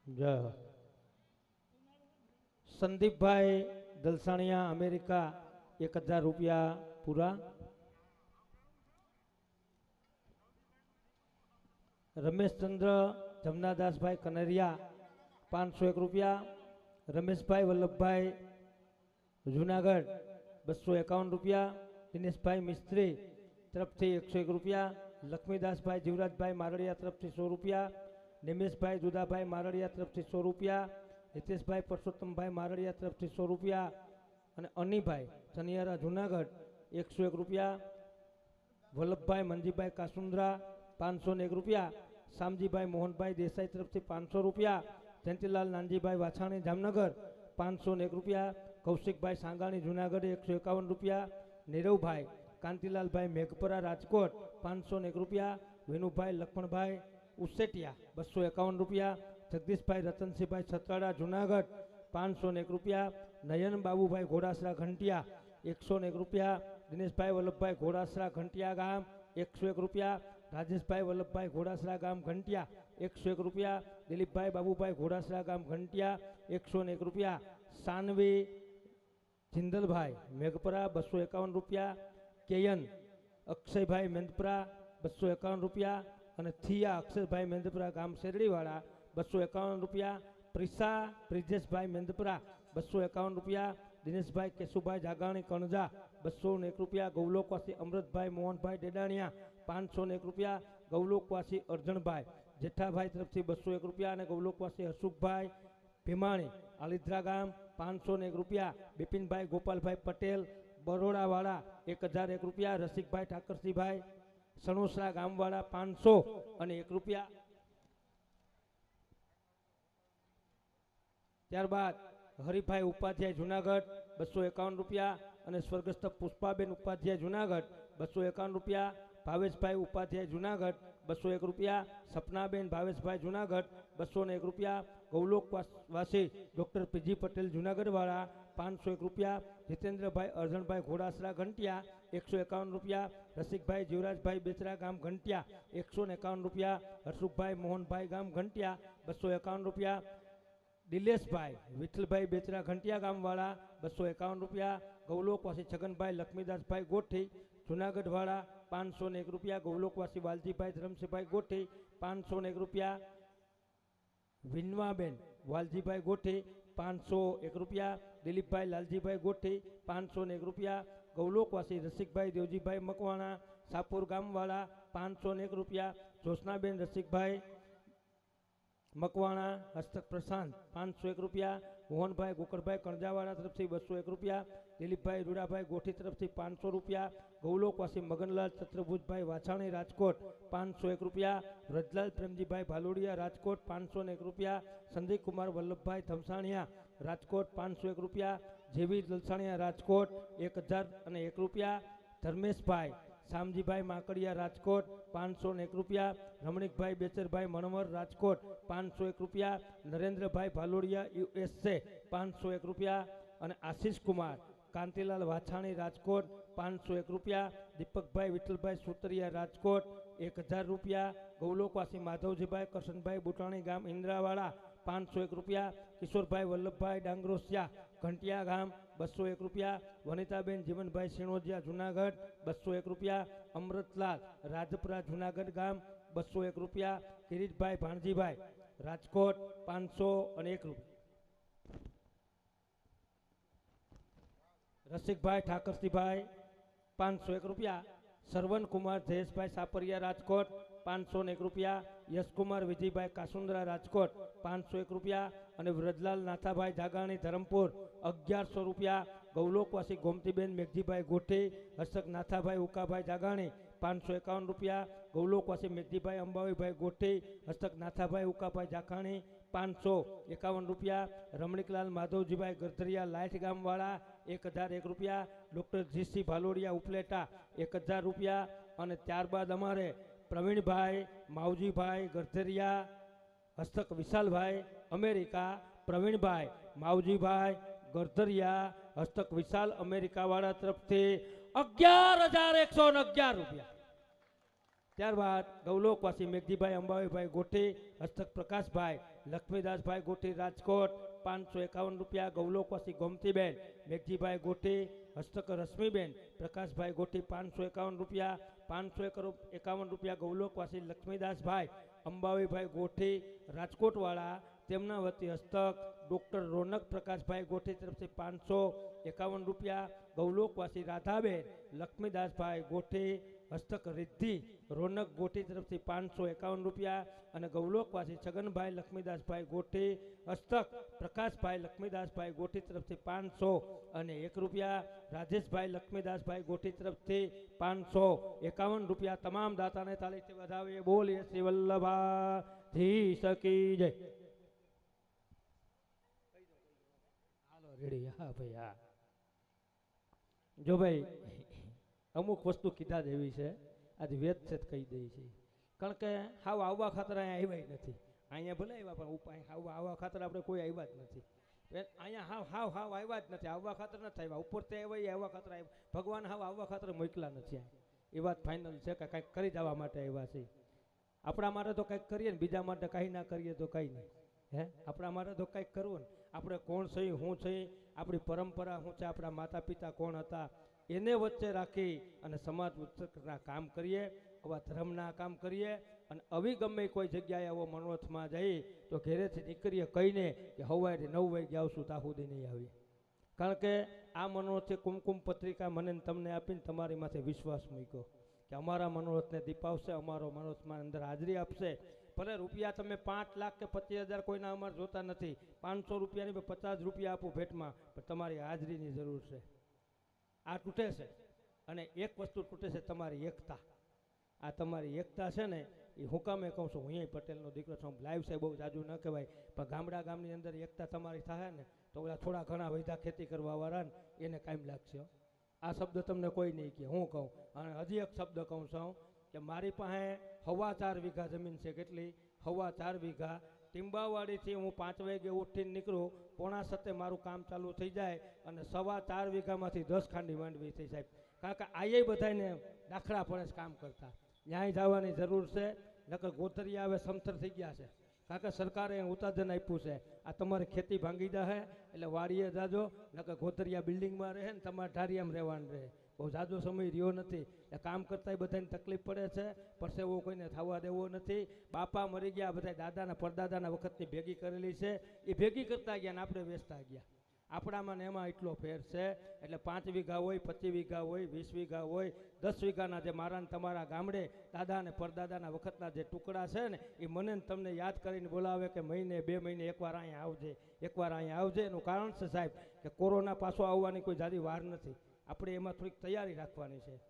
જય હો. સંદીપભાઈ દલસાણિયા અમેરિકા 1000 રૂપિયા પૂરા. રમેશચંદ્ર જમનાદાસભાઈ કનરિયા 501 રૂપિયા. રમેશભાઈ વલ્લભભાઈ જુનાગઢ 251 રૂપિયા. દિનેશભાઈ મિસ્ત્રી તરફથી 101 રૂપિયા. લક્ષ્મીદાસભાઈ જીવરાજભાઈ મારડિયા તરફથી 100 રૂપિયા. નિમેશભાઈ જુદાભાઈ મારડિયા તરફથી 100 રૂપિયા. હિતેશભાઈ પરસોત્તમભાઈ મારડિયા તરફથી 100 રૂપિયા. અને અનીભાઈ ચનિયારા જુનાગઢ 101 રૂપિયા. વલ્લભભાઈ મંજીભાઈ કાસુંદ્રા 501 રૂપિયા. શામજીભાઈ મોહનભાઈ દેસાઈ તરફથી 500 રૂપિયા. જયંતિલાલ નાનજીભાઈ વાછાણી જામનગર 501 રૂપિયા. કૌશિકભાઈ સાંગાણી જુનાગઢ 151 રૂપિયા. નીરવભાઈ કાંતિલાલભાઈ મેઘપરા રાજકોટ 501 રૂપિયા. વિનુભાઈ લક્ષ્મણભાઈ ઉસેટિયા 251 રૂપિયા. જગદીશભાઈ રતનસિંહભાઈ છત્રાડા જુનાગઢ 501 રૂપિયા. નયન બાબુભાઈ ઘોડાસરા ઘંટિયા 101 રૂપિયા. દિનેશભાઈ વલ્લભભાઈ ઘોડાસરા ઘંટિયા ગામ 101 રૂપિયા. રાજેશભાઈ વલ્લભભાઈ ઘોડાસરા ગામ ઘંટિયા 101 રૂપિયા. દિલીપભાઈ બાબુભાઈ ઘોડાસરા ગામ ઘંટિયા 101 રૂપિયા. સાનવી જિંદલભાઈ મેઘપરા 251 રૂપિયા. કેયન અક્ષયભાઈ મેંદપરા 251 રૂપિયા. અને થિયા અક્ષરભાઈ મેંદપરા ગામ શેરડીવાળા 251 રૂપિયા. પ્રિસા બ્રિજેશભાઈ મેંદપરા 251 રૂપિયા. દિનેશભાઈ કેશુભાઈ જાગાણી કણજા 201 રૂપિયા. ગૌલોકવાસી અમૃતભાઈ મોહનભાઈ ડેડાણિયા 501 રૂપિયા. ગૌલોકવાસી અર્જણભાઈ જેઠાભાઈ તરફથી 201 રૂપિયા. અને ગૌલોકવાસી હસુખભાઈ ભીમાણી આલિદ્રા ગામ 501 રૂપિયા. બિપિનભાઈ ગોપાલભાઈ પટેલ બરોડાવાળા 1001 રૂપિયા. રસિકભાઈ ઠાકરસિંહભાઈ સણોસરા ગામવાળા 501 રૂપિયા. ત્યારબાદ હરિભાઈ ઉપાધ્યાય જુનાગઢ 251 રૂપિયા. અને સ્વર્ગસ્થ પુષ્પાબેન ઉપાધ્યાય જુનાગઢ 251 રૂપિયા. ભાવેશભાઈ ઉપાધ્યાય જુનાગઢ 201 રૂપિયા. સપનાબેન ભાવેશભાઈ જુનાગઢ 201 રૂપિયા. ગૌલોકવાસી ડૉક્ટર પીજી પટેલ જુનાગઢવાળા 501 રૂપિયા. જીતેન્દ્રભાઈ અર્જણભાઈ ઘોડાસરા ઘંટિયા 151 રૂપિયા. રસિકભાઈ જીવરાજભાઈ બેચરા ગામ ઘંટિયા 151 રૂપિયા. હર્ષુખભાઈ મોહનભાઈ ગામ ઘંટિયા 251 રૂપિયા. દિલેશભાઈ વિઠ્ઠલભાઈ બેચરા ઘંટિયા ગામવાળા 251 રૂપિયા. ગૌલોકવાસી છગનભાઈ લક્ષ્મીદાસભાઈ ગોઠી જુનાગઢવાળા 501 રૂપિયા. ગૌલોકવાસી વાલજીભાઈ ધરમસિંહભાઈ ગોઠી 501 રૂપિયા. વિનવાબેન વાલજીભાઈ ગોઠી 501 રૂપિયા. દિલીપભાઈ લાલજીભાઈ ગોઠી 501 રૂપિયા. ગૌલોકવાસી રસિકભાઈ દેવજીભાઈ મકવાણા સાપુર ગામવાળા 501 રૂપિયા. જોશનાબેન રસિકભાઈ મકવાણા હસ્તક પ્રશાંત 501 રૂપિયા. મોહનભાઈ ગોકળભાઈ કણજાવાળા તરફથી 201 રૂપિયા. દિલીપભાઈ રૂડાભાઈ ગોઠી તરફથી 500 રૂપિયા. ગૌલોકવાસી મગનલાલ ચત્રભુજભાઈ વાછાણી રાજકોટ 501 રૂપિયા. વ્રજલાલ પ્રેમજીભાઈ ભાલોડિયા રાજકોટ 501 રૂપિયા. સંજયકુમાર વલ્લભભાઈ થમસાણિયા રાજકોટ 501 રૂપિયા. જેવી દલસાણિયા રાજકોટ 1001 રૂપિયા. ધર્મેશભાઈ શામજીભાઈ માકડિયા રાજકોટ 501 રૂપિયા. રમણીકભાઈ બેચરભાઈ મણવર રાજકોટ 501 રૂપિયા. નરેન્દ્રભાઈ ભાલોડિયા USA 501 રૂપિયા. અને આશીષ કુમાર કાંતિલાલ વાછાણી રાજકોટ 501 રૂપિયા. દીપકભાઈ વિઠ્ઠલભાઈ સુતરિયા રાજકોટ 1000 રૂપિયા. ગૌલોકવાસી માધવજીભાઈ કરશનભાઈ બુટાણી ગામ ઇન્દ્રાવાળા 501 રૂપિયા. કિશોરભાઈ વલ્લભભાઈ ડાંગરોસિયા ઘંટિયા ગામ 201 રૂપિયા. વનિતાબેન જીવનભાઈ સિણોદિયા જુનાગઢ 201 રૂપિયા. અમૃતલાલ રાજપુરા જુનાગઢ ગામ 201 રૂપિયા. કિરીટભાઈ ભાણજીભાઈ રાજકોટ 501 રૂપિયા. રસિકભાઈ ઠાકરસિંહભાઈ 501 રૂપિયા. સરવનકુમાર જયેશભાઈ સાપરિયા રાજકોટ 501 રૂપિયા. યશકુમાર વિજયભાઈ કાસુંદ્રા રાજકોટ 501 રૂપિયા. અને વ્રજલાલ નાથાભાઈ જાગાણી ધરમપુર 1100 રૂપિયા. ગૌલોકવાસી ગોમતીબેન મેઘજીભાઈ ગોઠી હર્ષક નાથાભાઈ ઉકાભાઈ જાગાણી 551 રૂપિયા. ગૌલોકવાસી મેઘજીભાઈ અંબાવીભાઈ ગોઠી હસ્તક નાથાભાઈ ઉકાભાઈ જાખાણી 551 રૂપિયા. રમણીકલાલ માધવજીભાઈ ગરધરિયા લાઠ ગામવાળા 1001 રૂપિયા. ડૉક્ટર જીસી ભાલોડિયા ઉપલેટા 1000 રૂપિયા. અને ત્યારબાદ અમારે પ્રવીણભાઈ માવજીભાઈ ગરધરિયા હસ્તક વિશાલભાઈ અમેરિકા પ્રવીણભાઈ માવજીભાઈ ગરધરિયા હસ્તક વિશાલ અમેરિકાવાળા તરફથી 11,111 રૂપિયા. ત્યારબાદ ગૌલોકવાસી મેઘજીભાઈ અંબાવીભાઈ ગોઠી હસ્તક પ્રકાશભાઈ લક્ષ્મીદાસભાઈ ગોઠી રાજકોટ 551 રૂપિયા. ગૌલોકવાસી ગોમતીબેન મેઘજીભાઈ ગોઠી હસ્તક રશ્મિબેન પ્રકાશભાઈ ગોઠી 551 રૂપિયા. 551 રૂપિયા ગૌલોકવાસી લક્ષ્મીદાસભાઈ અંબાવીભાઈ ગોઠી રાજકોટવાળા તેમના વતી હસ્તક ડૉક્ટર રોનક પ્રકાશભાઈ ગોઠી તરફથી 551 રૂપિયા. ગૌલોકવાસી રાધાબેન લક્ષ્મીદાસભાઈ ગોઠી હસ્તક રિદ્ધિ રોનક ગોઠી તરફથી 551 રૂપિયા. અને ગૌલોકવાસી છગનભાઈ લક્ષ્મીદાસભાઈ ગોઠી હસ્તક પ્રકાશભાઈ લક્ષ્મીદાસભાઈ ગોઠી તરફથી 501 રૂપિયા. રાજેશભાઈ લક્ષ્મીદાસભાઈ ગોઠી તરફથી 551 રૂપિયા. તમામ દાતાને તાળીથી વધાવીએ. બોલીએ શ્રી વલ્લભાજી સકી જય. રેડી? હા ભાઈ, હા. જો ભાઈ અમુક વસ્તુ કીધા જેવી છે, આજે વેદ છે કહી દઈ છે. કારણ કે હાવ આવવા ખાતર અહીંયા આવ્યા નથી. અહીંયા ભલે આવ્યા પણ ઉપાય હાવ આવવા ખાતર આપણે કોઈ આવ્યા જ નથી. અહીંયા હાવ હાવ હાવ આવ્યા જ નથી. આવવા ખાતર નથી આવ્યા. ઉપરથી આવ્યા આવવા ખાતર આવ્યા. ભગવાન હાવ આવવા ખાતર મોકલા નથી. એ વાત ફાઇનલ છે કે કંઈક કરી જવા માટે આવ્યા છે. આપણા માટે તો કંઈક કરીએ ને, બીજા માટે કાંઈ ના કરીએ તો કંઈ નહીં. હે, આપણા માટે તો કંઈક કરવું ને. આપણે કોણ છે, શું છે, આપણી પરંપરા શું છે, આપણા માતા પિતા કોણ હતા, એને વચ્ચે રાખી અને સમાજ ઉત્સકના કામ કરીએ, આવા ધર્મના કામ કરીએ. અને આવી ગમે કોઈ જગ્યાએ આવો મનોરથમાં જઈ તો ઘેરેથી નીકળીએ કહીને કે સવારે 9 વાગે આવશું ત્યાં સુધી નહીં આવીએ. કારણ કે આ મનોરથે કુમકુમ પત્રિકા મને તમને આપીને તમારી માથે વિશ્વાસ મૂક્યો કે અમારા મનોરથને દીપાવશે, અમારો મનોરથમાં અંદર હાજરી આપશે. ભલે રૂપિયા તમે 5 લાખ કે 25,000 કોઈના અમારે જોતા નથી. 500 રૂપિયાની 50 રૂપિયા આપું ભેટમાં, પણ તમારી હાજરીની જરૂર છે. આ તૂટે છે અને એક વસ્તુ તૂટે છે, તમારી એકતા. આ તમારી એકતા છે ને, એ હું કામે કહું છું, હું અહીં પટેલનો દીકરો છું. લાઈવ છે, બહુ જાજુ ન કહેવાય, પણ ગામની અંદર એકતા તમારી થાય ને તો ઓલા થોડા ઘણા વૈધા ખેતી કરવાવાળા ને એને કાયમ લાગશે. આ શબ્દ તમને કોઈ નહીં કહે, હું કહું. અને હજી એક શબ્દ કહું છું કે મારી પાસે 4.25 વીઘા જમીન છે. કેટલી? 4.25 વીઘા. ટીંબાવાડીથી હું 5 વાગે ઉઠીને નીકળું, 6:45 મારું કામ ચાલુ થઈ જાય અને 4.25 વીઘામાંથી 10 ખાંડી માંડવી થઈ સાહેબ. કારણ કે આયે બધાને દાખલા પડે છે કામ કરતા. ન્યાય જવાની જરૂર છે. નકર ગોતરિયા હવે સમથર થઈ ગયા છે. કારણ કે સરકારે ઉત્પાદન આપ્યું છે, આ તમારી ખેતી ભાંગી જાહે એટલે વાડીએ જાજો, નકર ગોતરિયા બિલ્ડિંગમાં રહે ને તમારે ઢારિયામાં રહેવાનું રહે. બહુ જાજો સમય રહ્યો નથી. એ કામ કરતા બધાને તકલીફ પડે છે. પરસેવો કોઈને થવા દેવો નથી. બાપા મરી ગયા, બધા દાદાના પરદાદાના વખતની ભેગી કરેલી છે, એ ભેગી કરતા ગયા ને આપણે વેચતા ગયા. આપણામાં ને એમાં એટલો ફેર છે. એટલે 5 વીઘા હોય, 25 વીઘા હોય, 20 વીઘા હોય, 10 વીઘાના જે મારા ને તમારા ગામડે દાદા અને પરદાદાના વખતના જે ટુકડા છે ને, એ મને તમને યાદ કરીને બોલાવે કે મહિને 2 મહિને એકવાર અહીંયા આવજે, એકવાર અહીંયા આવજે. એનું કારણ છે સાહેબ કે કોરોના પાછો આવવાની કોઈ જાજી વાર નથી. આપણે એમાં થોડીક તૈયારી રાખવાની છે.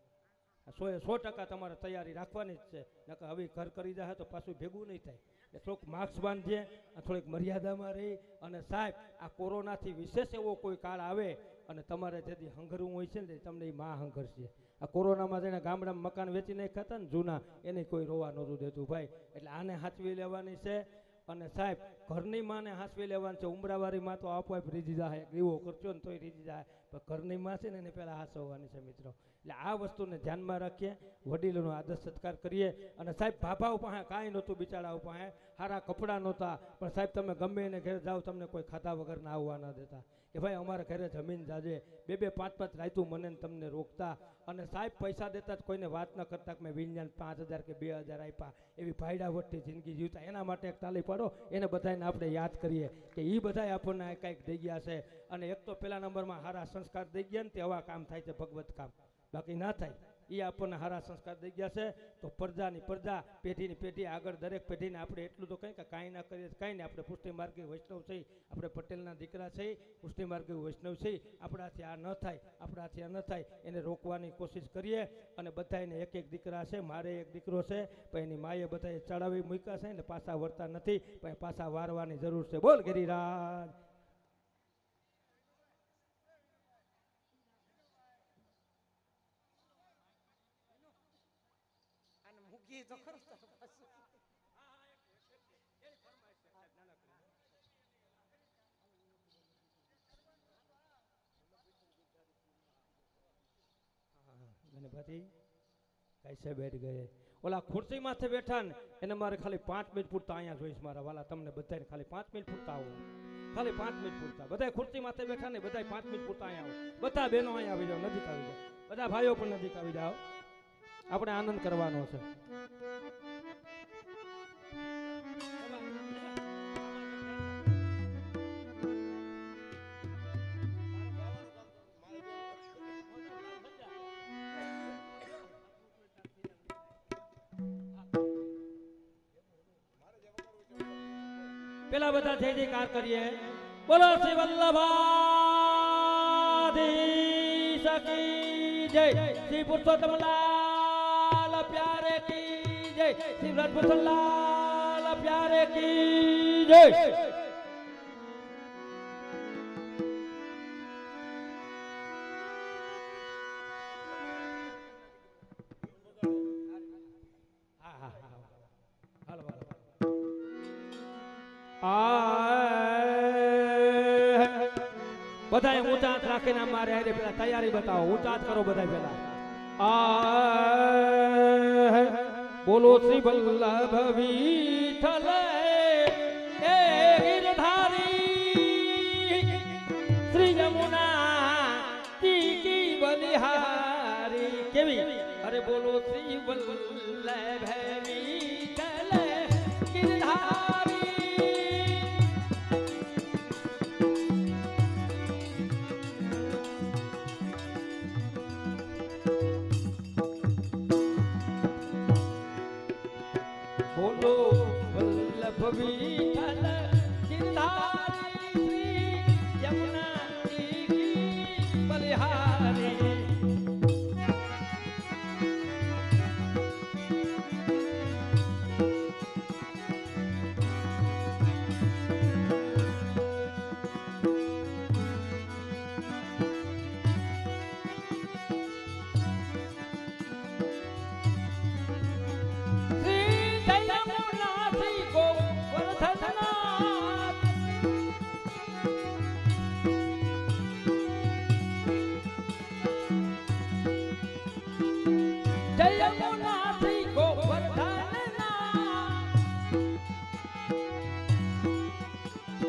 100% તમારે તૈયારી રાખવાની જ છે. નકર હવે ઘર કરી જાય તો પાછું ભેગું નહીં થાય. એટલે થોડુંક માસ્ક બાંધીએ, થોડીક મર્યાદામાં રહી. અને સાહેબ આ કોરોનાથી વિશેષ એવો કોઈ કાળ આવે અને તમારે જેથી હંગરવું હોય છે ને, તમને એ માં હંગરશે. આ કોરોનામાં જઈને ગામડામાં મકાન વેચી નાખ્યા હતા ને જૂના, એને કોઈ રોવા નહોતું દેતું ભાઈ. એટલે આને હાચવી લેવાની છે. અને સાહેબ ઘરની માને હાંસવી લેવાની છે. ઉમરાવાળી માં તો આપોઆપ રીજી જાય, દીવો કરશો ને તોય રીજી જાય, પણ ઘરની માં છે ને એને પહેલાં હાંસવવાની છે મિત્રો. એટલે આ વસ્તુને ધ્યાનમાં રાખીએ, વડીલોનો આદર સત્કાર કરીએ. અને સાહેબ ભાભાઓ પાસે કાંઈ નહોતું, બિચારાઓ પાસે સારા કપડાં નહોતા, પણ સાહેબ તમે ગમે એને ઘરે જાઓ તમને કોઈ ખાધા વગર ના આવવા ના દેતા કે ભાઈ અમારા ઘરે જમીન જાજે. 2-2, 5-5 રાયતું મને તમને રોકતા. અને સાહેબ પૈસા દેતા જ કોઈને વાત ન કરતા કે મેં વિજ્ઞાન 5,000 કે 2,000 આપ્યા. એવી ભાઈડાવટથી જિંદગી જીવતા. એના માટે એક તાલી પાડો. એને બધાને આપણે યાદ કરીએ કે એ બધાય આપણને કંઈક દઈ ગયા છે. અને એક તો પહેલા નંબરમાં સારા સંસ્કાર દઈ ગયા ને તે આવા કામ થાય છે, ભગવત કામ, બાકી ના થાય. એ આપણને સારા સંસ્કાર દઈ ગયા છે. તો પ્રજાની પ્રજા, પેઢીની પેઢી આગળ દરેક પેઢીને આપણે એટલું તો કંઈ કે કાંઈ ના કરીએ કાંઈ નહીં. આપણે પુષ્ટિ માર્ગી વૈષ્ણવ છીએ, આપણે પટેલના દીકરા છીએ, પુષ્ટિ માર્ગી વૈષ્ણવ છીએ. આપણાથી આ ન થાય, આપણાથી આ ન થાય, એને રોકવાની કોશિશ કરીએ. અને બધાને એક દીકરા છે, મારે એક દીકરો છે, પણ એની માએ બધાએ ચડાવી મૂક્યા છે, એટલે પાછા વળતા નથી, પણ પાછા વારવાની જરૂર છે. બોલ ગિરિરાજ. તો ખરું ગણપતિ कैसे बैठ गए ઓલા ખુરશી માથે બેઠા ને એને મારે ખાલી 5 મિનિટ પૂરતા અહીંયા જોઈશ મારા વાલા તમને બધાને ખાલી 5 મિનિટ પૂરતા આવો ખાલી 5 મિનિટ પૂરતા બધા ખુરશી માથે બેઠા ને બધા 5 મિનિટ પૂરતા અહીંયા આવો બધા બહેનો અહીંયા આવી જાઓ નજીક આવી જાઓ બધા ભાઈઓ પણ નજીક આવી જાઓ આપણે આનંદ કરવાનો છે પેલા બધા જય જયકાર કરીએ બોલો શ્રી વલ્લભાધીશ કી જય શ્રી પુરુષોત્તમ લાલ પ્યારે કી જય શ્રી વ્રજભૂષણ લાલ પ્યારે કી જય બધા ઊંચા હાથ રાખીને મારે હારે પેલા તૈયારી બતાવો ઊંચા હાથ કરો બધા પેલા બોલો શ્રી વલ્લભ વિઠ્ઠલ એ ગિરધારી શ્રી યમુના કી બલિહારી કેવી અરે બોલો શ્રી વલ્લભ વિઠ્ઠલ ગિરધારી બોલો વલ્લભ વિઠ્ઠલ ગિરધારી શ્રી યમુના કી બલિહારી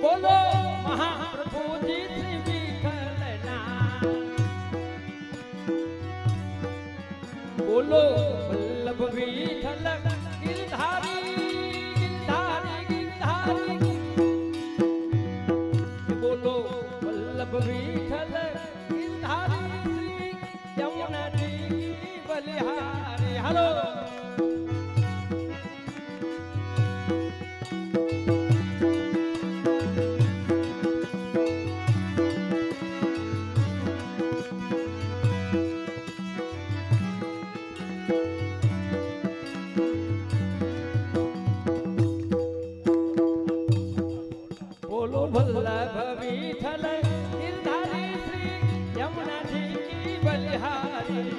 બોલો મહાપ્રભુજી શ્રી વિઠ્ઠલના બોલો વલ્લભ વિઠ્ઠલ ગિરધારી ગિરધારી ગિરધારી બોલો વલ્લભ વિઠ્ઠલ ગિરધારી શ્રી યમુનાજી બલિહારી હાલો બોલો વલ્લભ વિઠ્ઠલ ગિરધારી શ્રી યમુનાજી કી બલિહારી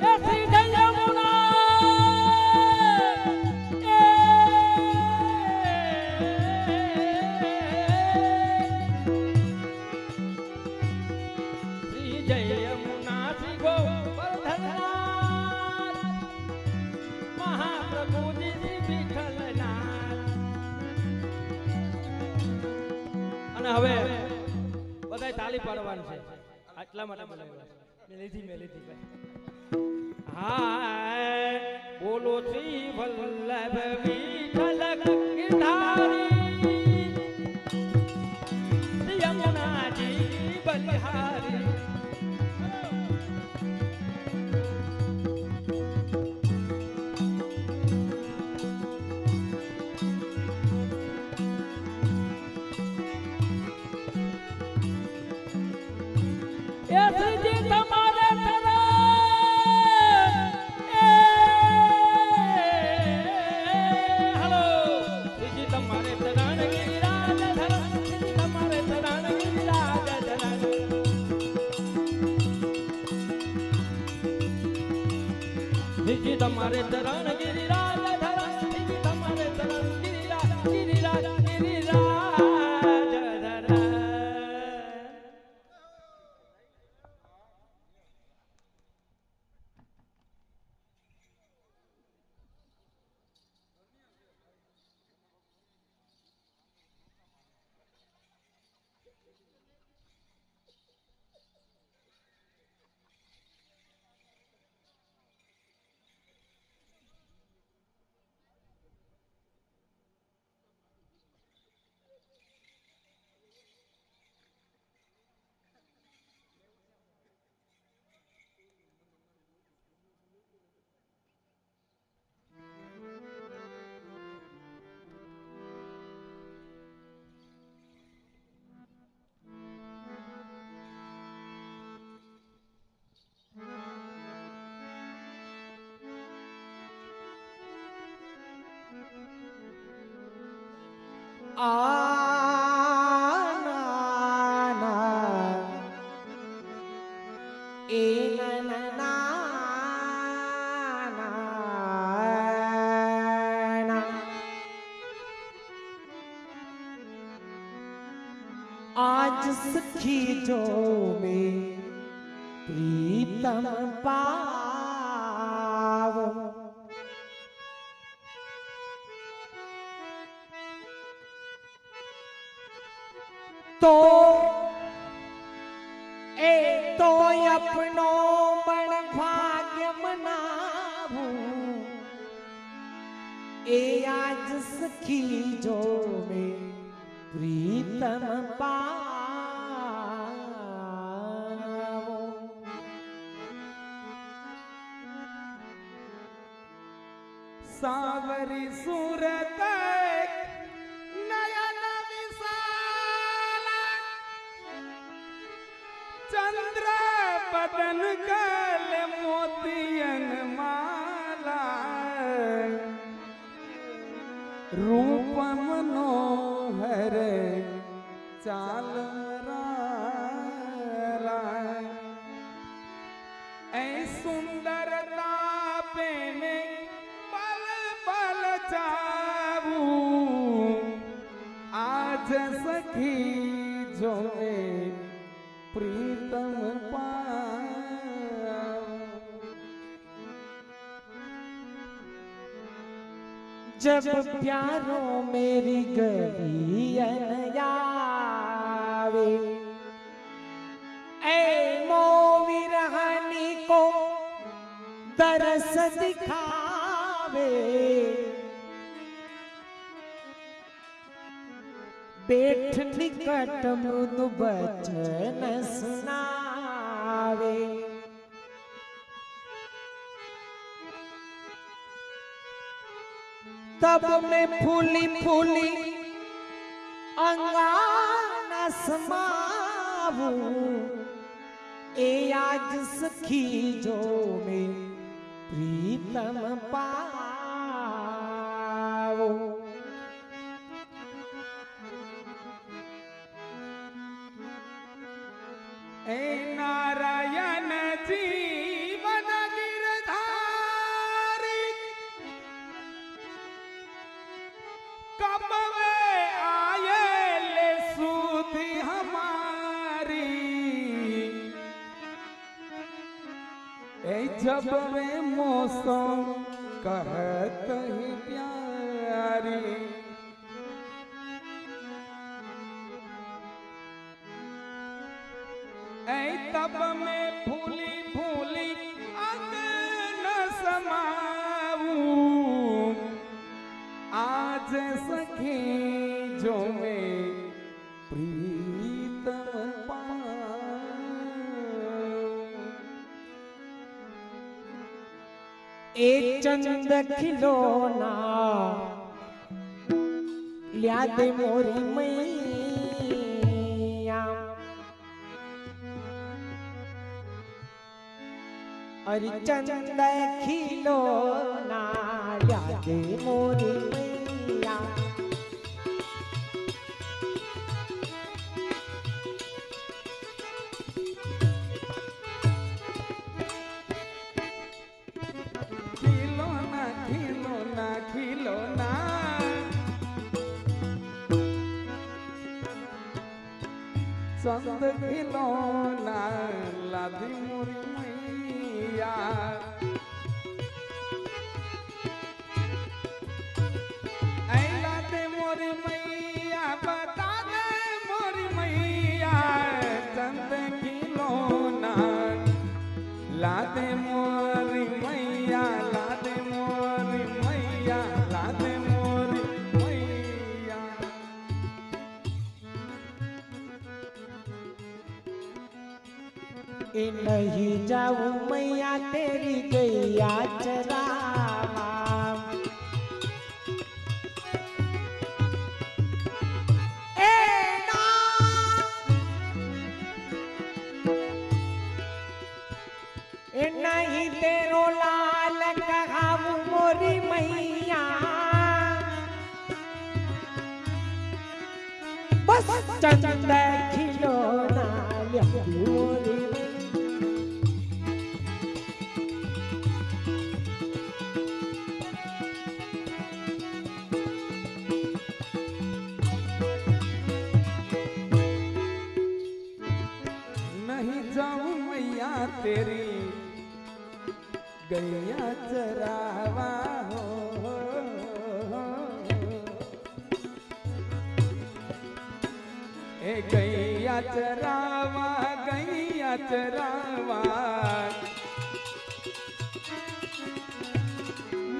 એ શ્રી યમુના શ્રી જય યમુના શ્રી ગોવર્ધનનાથ મહાપ્રભુજી શ્રી વિઠ્ઠલનાથ અને હવે બધાય તાળી પાડવાની છે આટલા માટે બોલાવ્યા મેં લીધી ભાઈ હા બોલો શ્રી વલ્લભ વિઠ્ઠલ ગિરધારી શ્રી યમુનાજી બલિહારી તમારે હલો શ્રીજી તમારે તરણ ગિરિરાજ ધરણ તમારે તરણ ગિરિરાજ ધરણ શ્રીજી તમારે તરણ ગિરિરાજ ધરણ શ્રીજી તમારે તરણ ગિરિરાજ ગિરિરાજ ગિરિરાજ ધરણ आना ना ए ना ना ना आज सखी जो में प्रीतम पावो तो ए तो अपनो बड़ भाग्य मनावू ए आज सखी जो में प्रीतम पावो सावरी सूरत नयन विशाल चंद्र बदन कल मोतियन माला रूप मनोहर चाल मराला ऐ सुंदरता पेने बल बल जाबू आज सखी जो में प्रीतम पाओ जब प्यारो मेरी गलियन आवे ऐ मोवी रहानी को दरस दिखावे बैठ निकट मृदु बचन सुनावे तब मैं फूली फूली अंगान समावू ए आज सखी जो में प्रीतम पावो ए नारायण जीवन गिरधारी कब वे आए ले सुधि हमारी ए जब वे मौसम कहत ही प्यारी ऐ तब में फूली फूली अंगन समाऊ आज सखी जो में प्रीतम पाऊं ए चंद खिलौना लिया दे मोरी मैया अरे चंद खिलौना लिया दे मोरी मैया खिलौना खिलौना खिलौना चंद खिलौना लादी मोरी मैया ऐ लादी मोरी मैया बता दे मोरी मैया चंद खिलौना लादे मोरी मैया लादे मोरी मैया लादे मोरी मैया ए नहीं जाऊं मैया तेरी गैया चरावा ए ना ए नहीं तेरो लाल कहाऊं मोरी मैया बस चंद खिलौना ल्याती मोरी नहीं जाऊं मैया तेरी गैया चरावा हो ए गैया चरावा गैया चरावा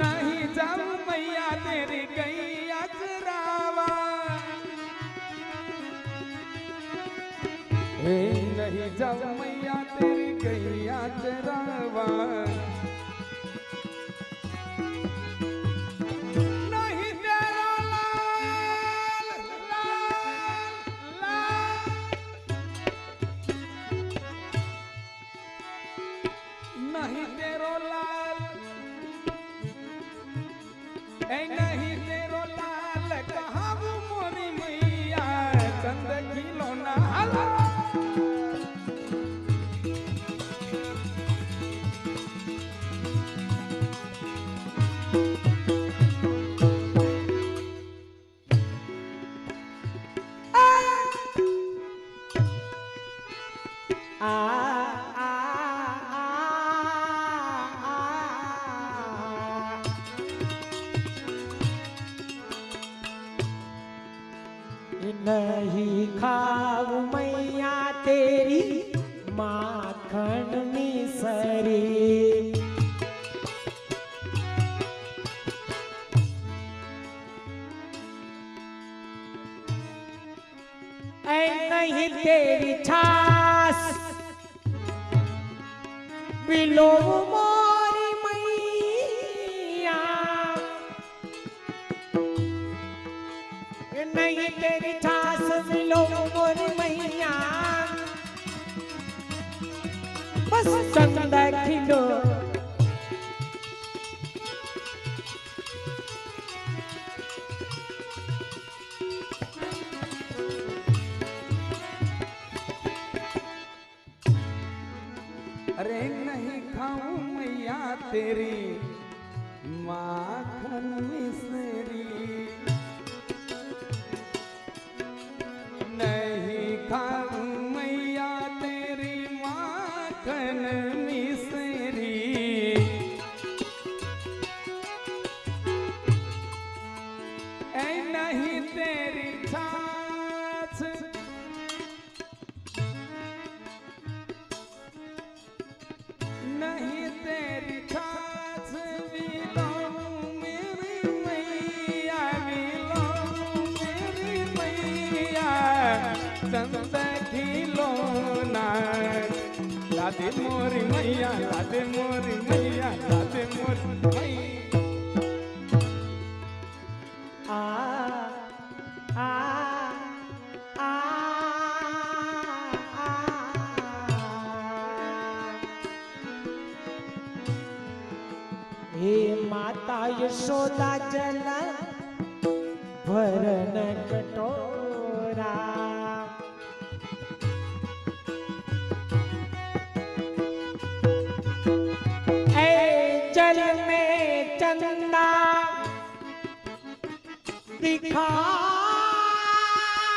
नहीं जाऊं मैया तेरी गैया चरावा हे नहीं जाऊं मैया तेरी गैया चरावा नहीं तेरा लाल लाल लाल नहीं तेरो लाल ए नहीं तेरो लाल कहाँ वो मोरी मैया चंद खिलौना हला आ आ आ नहीं खाऊ मैया तेरी माखन मिसरी ऐ नहीं तेरी छास बिलो मोरी मैया नहीं तेरी छास बिलो मोरी मैया बस चंद खिलो अरे नहीं खाऊं मैया तेरी माखन मिसरी नहीं खाऊं मैया तेरी माखन मिसरी ऐ नहीं तेरी छाछ नहीं तेरी छाछ मिलाऊं मेरी मैया मिलाऊं मेरी मैया चंद खिलौना लादे मोरी मैया लादे मोरी मैया लादे मोरी मैया आ आ आ हे माता यशोदा जल भरन कटोरा ऐ जल में चंदा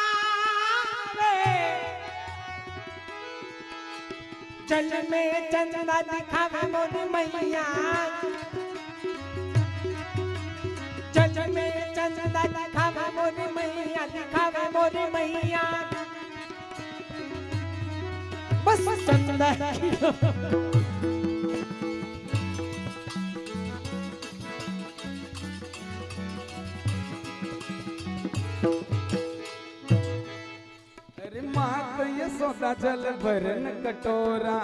दिखावे जल में चंदा दिखावे मोरी मैया जल में चंदा दिखावे मोरी मैया दिखावे मोरी मैया बस चंदा अरे मात यशोदा जल भरन कटोरा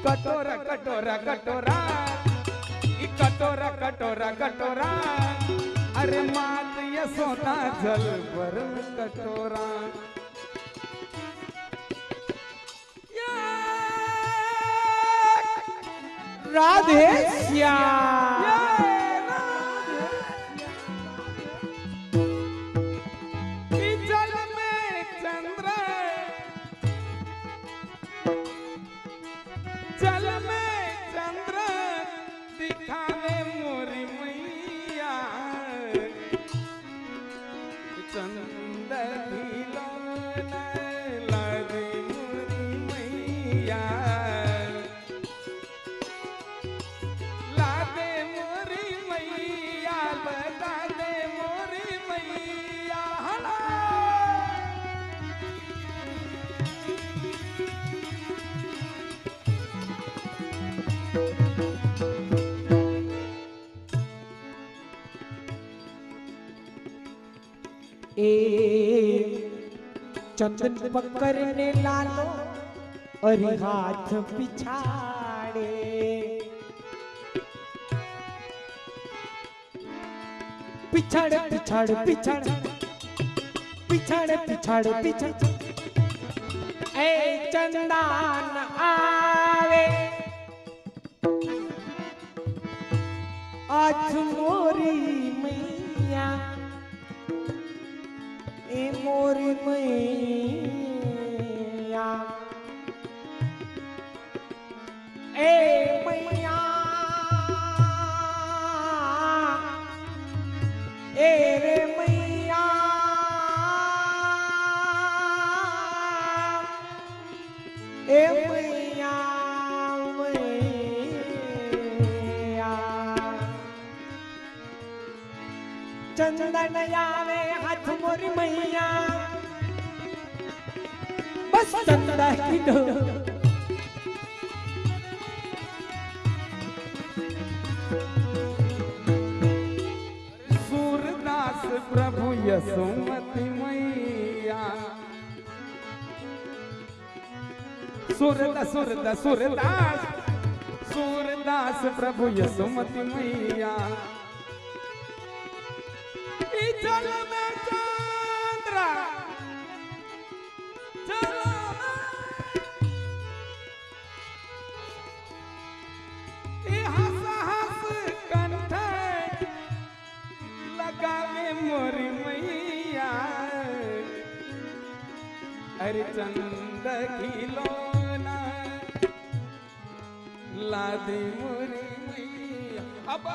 कटोरा कटोरा कटोरा ई कटोरा कटोरा कटोरा अरे मात यशोदा जल भरन कटोरा राधे श्याम ચંદ ખીલો લાદે મોરી મૈયા લાદે મોરી મૈયા લાદે મોરી મૈયા હલા ए चंदन पकड़ने लालो और हाथ पिछाड़े पिछाड़ पिछाड़ पिछाड़ पिछाड़ पिछाड़ पिछाड़ ए चंदान आवे आज मोरी मैया ए मोरी मैया ए मैया ए रे मैया ए मैया मैया चंदन आवे हाथ मोरी मैया बस चंदा किलो सूरदास प्रभु यशोमती मैया सूरदास सूरदास सूरदास सूरदास प्रभु यशोमती मैया ई जल में चंद्रा जल में ई हंस हंस कंठ लगावे मोरी मैया अरे चंद खिलौना लादे मोरी मैया अब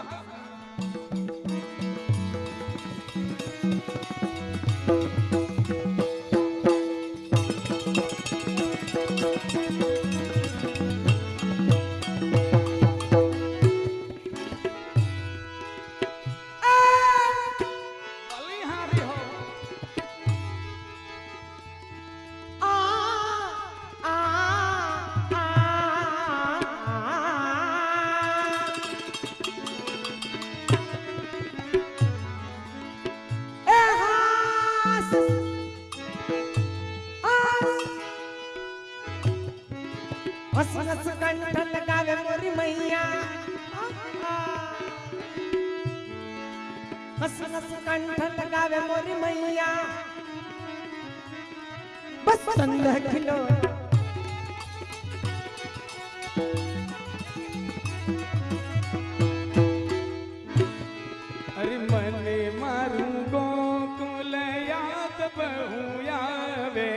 बलिहारी हो आ आ आ ए हास हस हस कंठ लगावे मोरी मैया हस हस कंठ लगावे मोरी मैया बस चंद खिलो अरे मने मारू गोकुल याद बहु आवे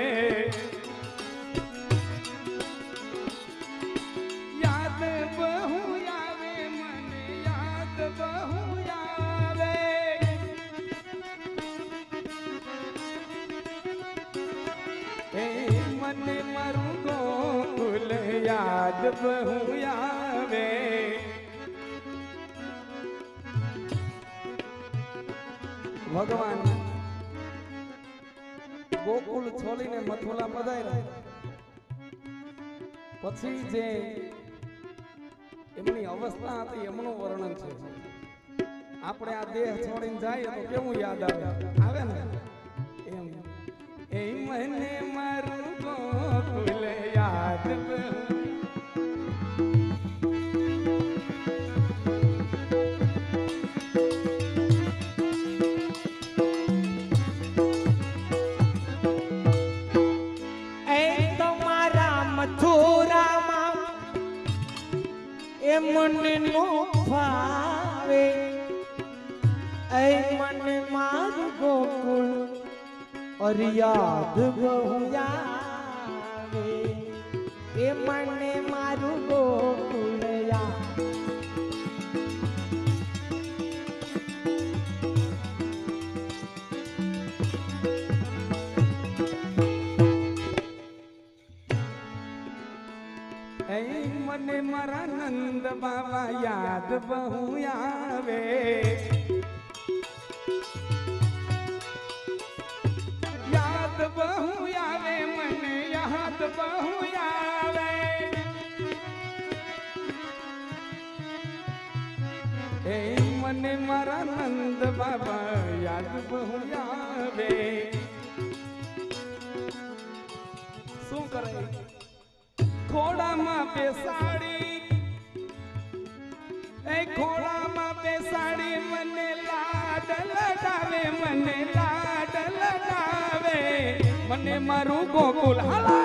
याद बहु आवे मने याद बहु आवे ए मने मारू गोकुल याद बहु आवे ભગવાન ગોકુળ છોડીને મથુરા પધાર્યા પછી જે એમની અવસ્થા હતી એમનું વર્ણન છે આપણે આ દેહ છોડીને જાય તો કેવું યાદ આવે આવે ને એમ એ મને મારું ગોકુળ યાદ મને નો ભાવે ऐ मन मार गोकुल और याद बहु आवे ए मन मारू गोकुल याद એ મને મારા નંદ બાબા યાદ બહુ આવે યાદ બહુ આવે મને યાદ બહુ આવે એ મને મારા નંદ બાબા યાદ બહુ આવે શું કરે ખોડામાં બેસાડી એ ખોડામાં બેસાડી મને લાડ લડાવે મને લાડ લડાવે મને મારું ગોકુલ હાલા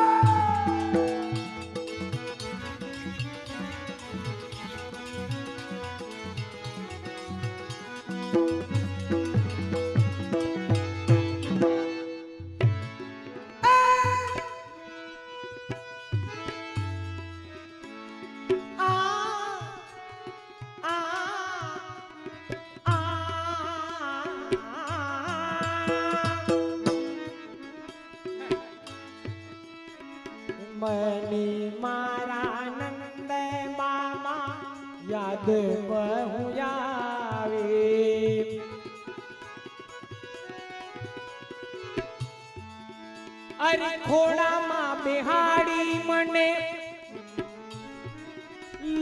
મની મારા નંદ મામા યાદ બહુ આવે અરે ખોડામાં બેહાડી મને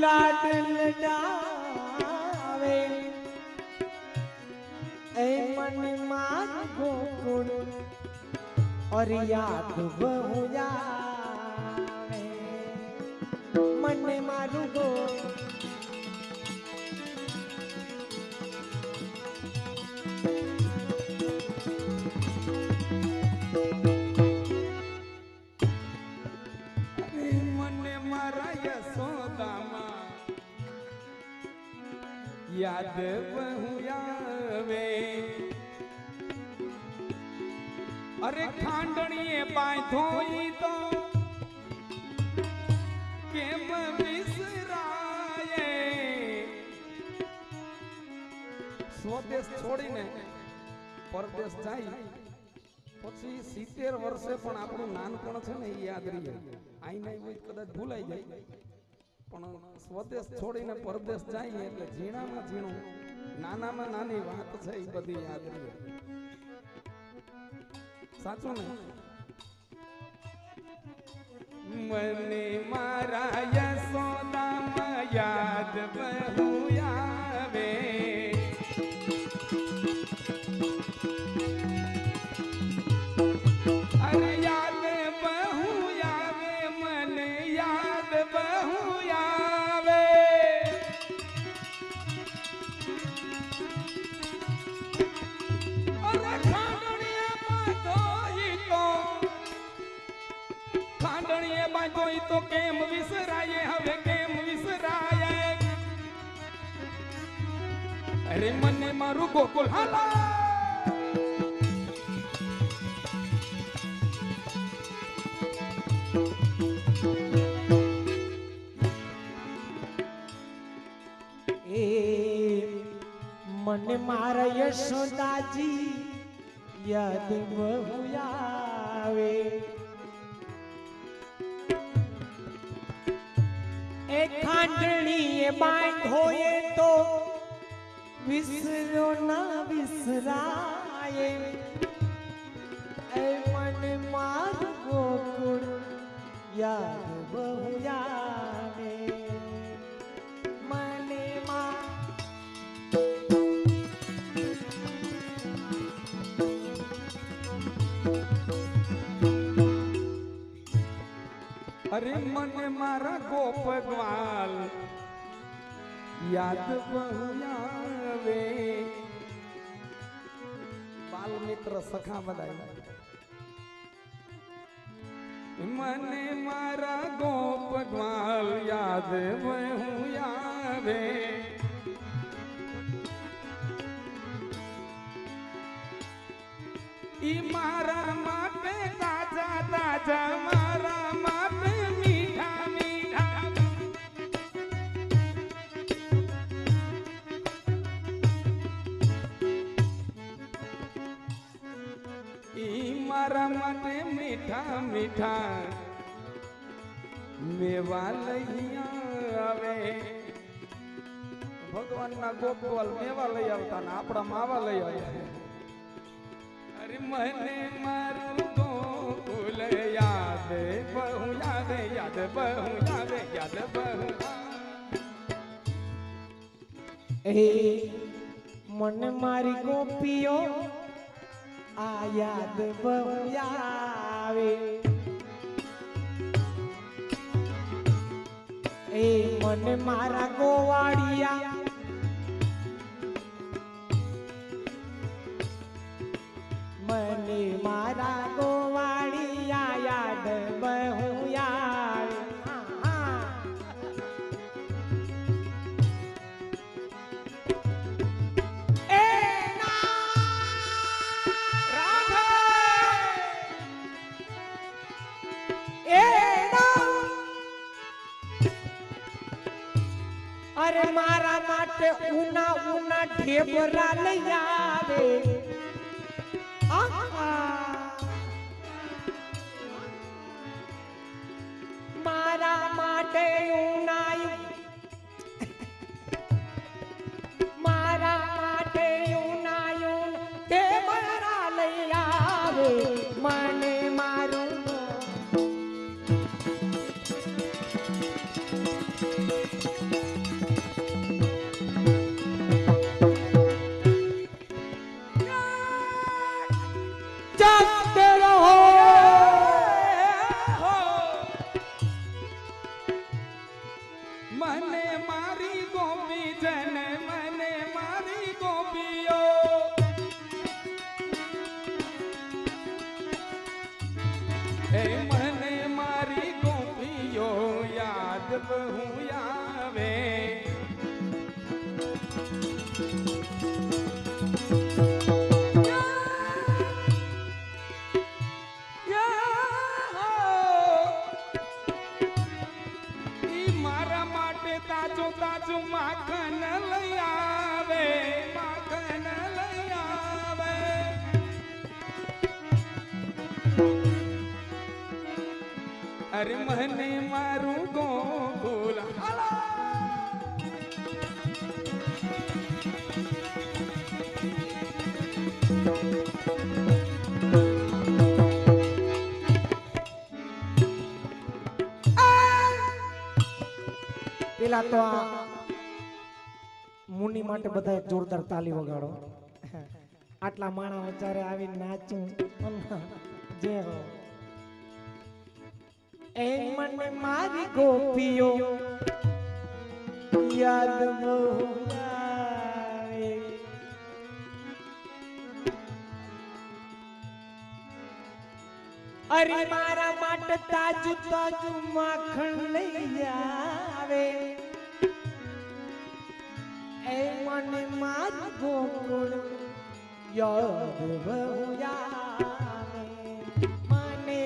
લાડ લડાવે એ મને માર ગોકુળ और याद बहु जावे मन मारू गो મને મારા યશોદામાં યાદ બહુ આવે અરે ખાંડણીએ બાંધો ઈ તો કેમ વિસરાય સ્વદેશ છોડીને પરદેશ જાય પછી 70 વર્ષે પણ આપણું નાનપણ છે ને એ યાદ રહે આઈ નહીં હોય કદાચ ભૂલાઈ જાય પણ સ્વદેશ છોડીને પરદેશ જાય એટલે ઝીણામાં ઝીણું નાનામાં નાની વાત છે એ બધી યાદ રહે સાચું ને મને મારા યશોદામાં યાદ બહુ આવે અરે યાદ બહુ આવે મને યાદ બહુ આવે અરે ખાંડણીએ બાંધો ઈ તો કેમ વિસરાય હવે કેમ વિસરાય અરે મને મારું ગોકુલ હાલા ए मन मारा यशोदाजी याद बहु आवे ए खांडणी ए बांधो ये तो विसरो ना विसराए ए मन मार गोकुळ याद बहु आवे મને માં અરે મને મારા ગોપગવાલ યાદ બહુ આવે બાલ મિત્ર સખા બધા મને મારા ગોપગવાલ યાદ બહુ આવે ઈ મારા માટે તાજા તાજા મારા માટે મીઠા મીઠા ઈ મારા માટે મીઠા મીઠા મેવા લઈ આવે. ભગવાનના ગોપાલ મેવા લઈ આવતા ને આપણા માવા લઈ આવ્યા. અરે મને મારું ગોકુલ યાદ બહુ આવે, યાદ બહુ આવે, યાદ બહુ એ મને મારી ગોપીઓ આ યાદ બહુ આવે. એ મને મારા ગોવાળિયા મને મારા ગોવાળિયા યાદ બહુ આવે. અરે મારા માટે ઉના ઉના ઢેબરા લઈ આવે. મારા માટે ઉના મારા માટે ઉના ઢેબરા લઈ આવે. મને મારું મને મારી ગોપી જન, મને મારી ગોપીઓ એ મને મારી ગોપીઓ યાદ બહુ આવે. તાજું તાજું માખણ લઈ આવે, માખણ લઈ આવે. અરે મને મારું ગોકુલ પેલા તો આ મુનિ માટે બધા જોરદાર તાલી વગાડો. આટલા માણા વચારે આવી નાચું જે હો. એ મને મારી ગોપીઓ યાદ બહુ આવે. અરે મારા માટે તાજું તાજું માખણ લઈ આવે. એ મને મારી ગોકુળ યાદ બહુ આવે. મને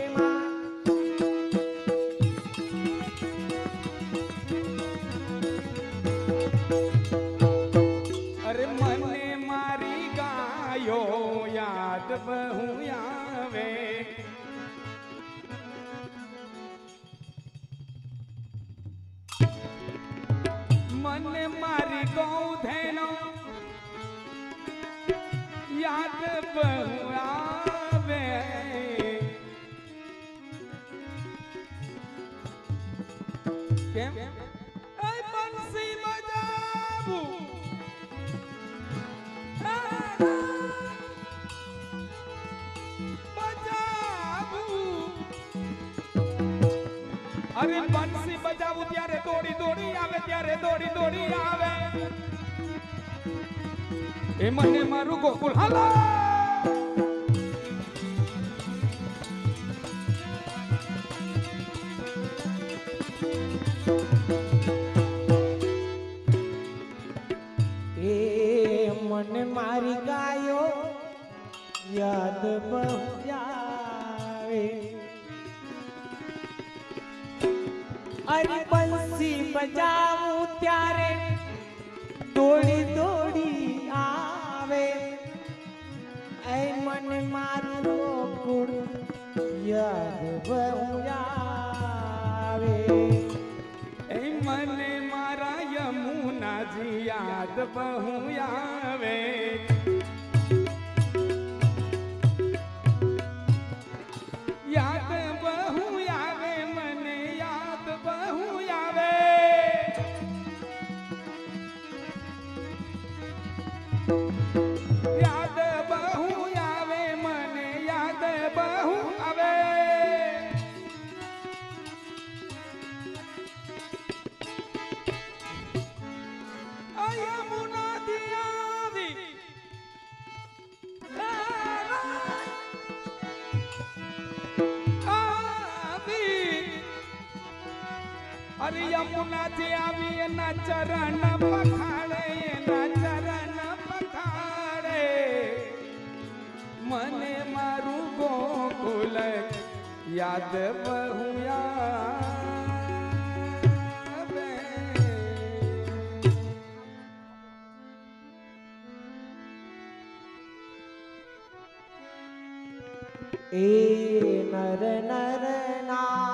અરે મને મારી ગાયો યાદ બહુ આવે. મને મારી ગૌધેનો યાદ બહુ આવે. કેમ એ બંસી બજાવું અરે બંસી બજાવું ત્યારે દોડી દોડી આવે, ત્યારે દોડી દોડી આવે. એ મને મારું ગોકુલ હાલો. એ મને મારી ગાયો યાદ બહુ આવે. અરે બંસી બજાવું ત્યારે દોડી દોડી આવે. એ મને મારું યાદ બહુ આવે યાદ બહુ આવે મને યાદ બહુ આવે યાદ બહુ આવે મને યાદ બહુ આવે અરે યમુના જે આવી એના ચરણ પખાડે એના ચરણ પખાડે મને મારું ગોકુલ યાદ બહુ આવે એ નર નર ના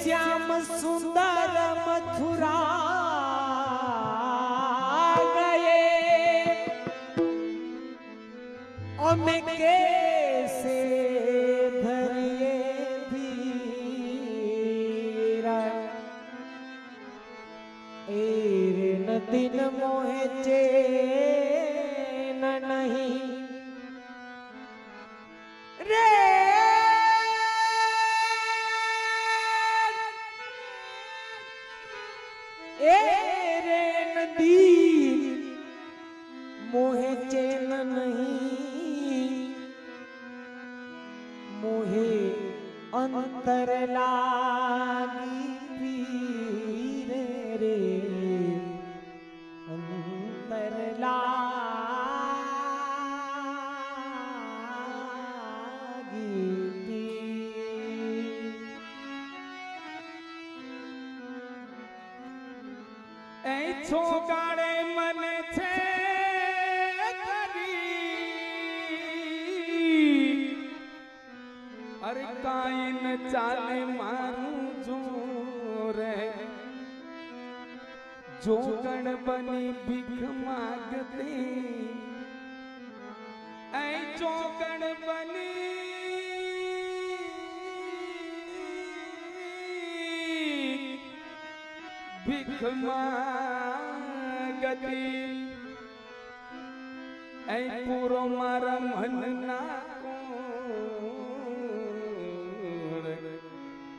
श्याम सुंदर मथुरा गए और मैं कैसे धरिए धीरा एरे न दिन मोहे चैन नहीं रे रे नदी मोहे चैन नहीं मोहे अंतर लागी पीर रे अंतर लागी पीर એ છોગાડે મને છે કરી અરે કાઈ ન ચાલે મારું જોરે જોગણ બની ભીખ માગતી એ જોગણ બની ભીખ માગતી એ પૂરો મારા મનના કોણ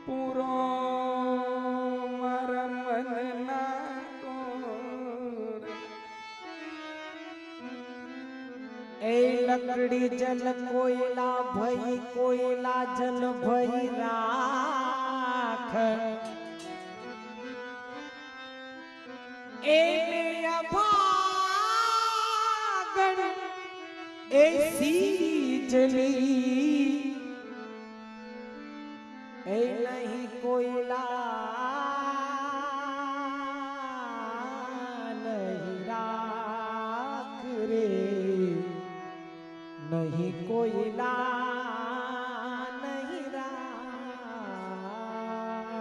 પૂરો મારા મનના કોણ ए लकड़ी जल कोयला भई कोयला जल भई राख ए अभागन ऐसी जली ए नहीं कोयला नहीं राख रे नहीं कोयला नहीं राख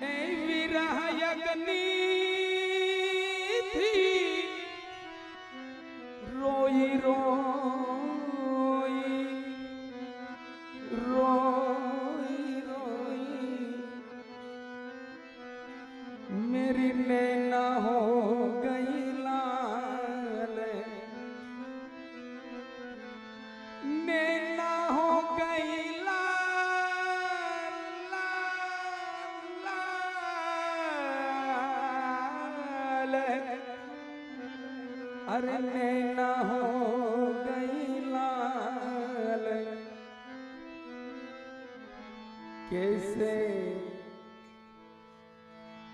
એ વિરહ યજ્ઞી થી રોઈ રોઈ રોઈ રોઈ मेरी नैना हो गई लाल नैना हो गई लाल लाल लाल अरे नैना हो गई लाल कैसे